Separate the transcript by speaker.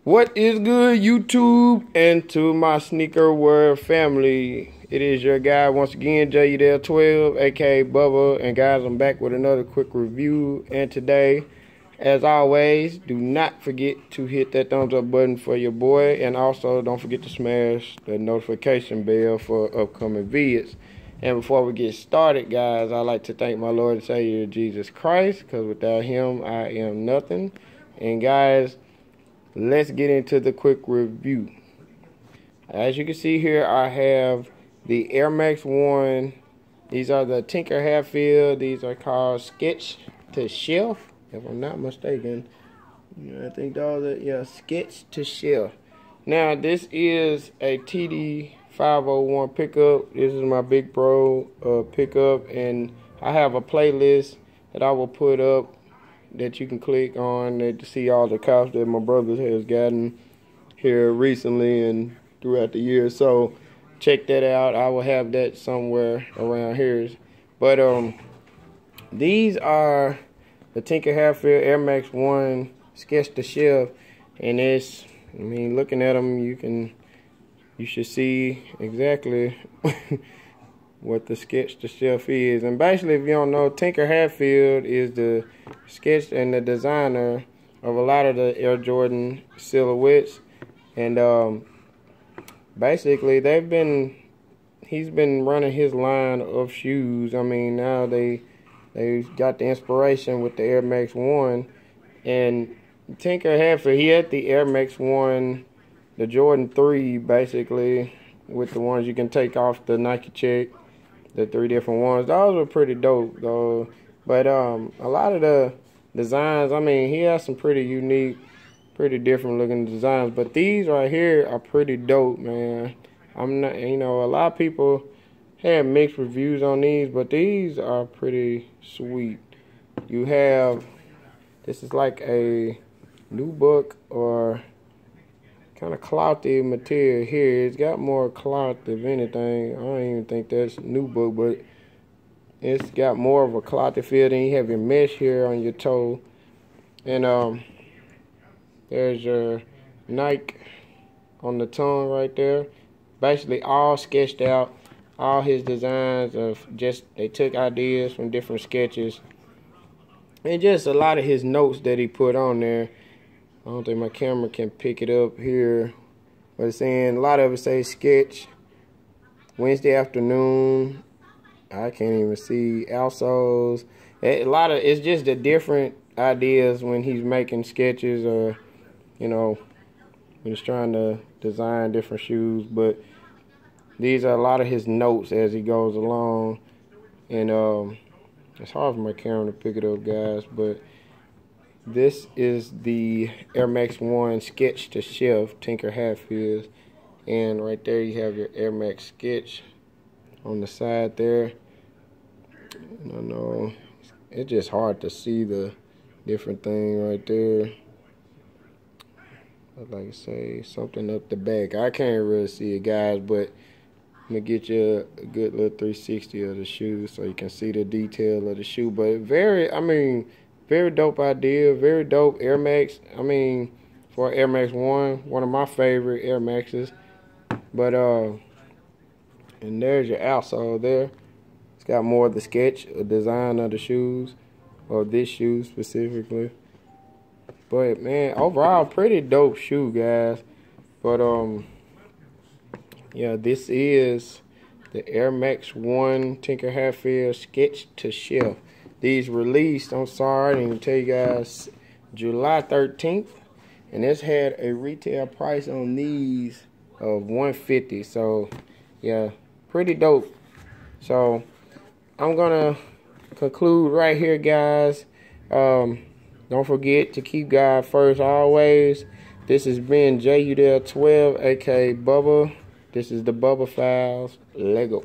Speaker 1: What is good, YouTube, and to my sneaker world family? It is your guy once again, Udell 12, aka Bubba, and guys, I'm back with another quick review. And today, as always, do not forget to hit that thumbs up button for your boy, and also don't forget to smash the notification bell for upcoming videos. And before we get started, guys, I'd like to thank my Lord and Savior Jesus Christ, because without Him, I am nothing. And guys, let's get into the quick review. As you can see here, I have the Air Max 1. These are the Tinker Hatfield. These are called Sketch to Shelf, if I'm not mistaken. I think those are, yeah, Sketch to Shelf. Now, this is a TD 501 pickup. This is my big bro pickup, and I have a playlist that I will put up that you can click on to see all the cops that my brother has gotten here recently and throughout the year. So check that out. I will have that somewhere around here. But these are the Tinker Hatfield Air Max 1 Sketch to Shelf, and it's, I mean, looking at them, you should see exactly what the Sketch to Shelf is. And basically, if you don't know, Tinker Hatfield is the sketch and the designer of a lot of the Air Jordan silhouettes. And basically, he's been running his line of shoes. I mean, now they got the inspiration with the Air Max 1. And Tinker Hatfield, he had the Air Max 1, the Jordan 3, basically, with the ones you can take off the Nike check. The 3 different ones. Those were pretty dope, though. But a lot of the designs, I mean, he has some pretty unique, pretty different looking designs. But these right here are pretty dope, man. I'm not, a lot of people have mixed reviews on these, but these are pretty sweet. You have, this is like a nubuck or kind of clothy material here. It's got more cloth if anything. I don't even think that's nubuck, but it's got more of a clothy feel. Then you have your mesh here on your toe, and there's your Nike on the tongue right there. Basically all sketched out. All his designs of just, they took ideas from different sketches, and just a lot of his notes that he put on there. I don't think my camera can pick it up here, but it's saying, a lot of it say sketch Wednesday afternoon. I can't even see outsoles. It's just the different ideas when he's making sketches, or when he's trying to design different shoes. But these are a lot of his notes as he goes along, and it's hard for my camera to pick it up, guys, but this is the Air Max 1 Sketch to Shelf Tinker Hatfield. And right there you have your Air Max Sketch on the side there. I don't know, it's just hard to see the different thing right there. I'd like to say something up the back. I can't really see it, guys, but I'm going to get you a good little 360 of the shoe so you can see the detail of the shoe. But very dope idea, very dope Air Max. I mean, for Air Max 1, one of my favorite Air Maxes. But and there's your outsole there. It's got more of the sketch, a design of the shoes, or this shoe specifically. But man, overall, pretty dope shoe, guys. But yeah, this is the Air Max 1 Tinker Hatfield Sketch to Shelf. These released, I'm sorry, I didn't even tell you guys, July 13th. And this had a retail price on these of $150. So, yeah, pretty dope. So, I'm going to conclude right here, guys. Don't forget to keep God first always. This has been Udell 12, aka Bubba. This is the Bubba Files. Lego.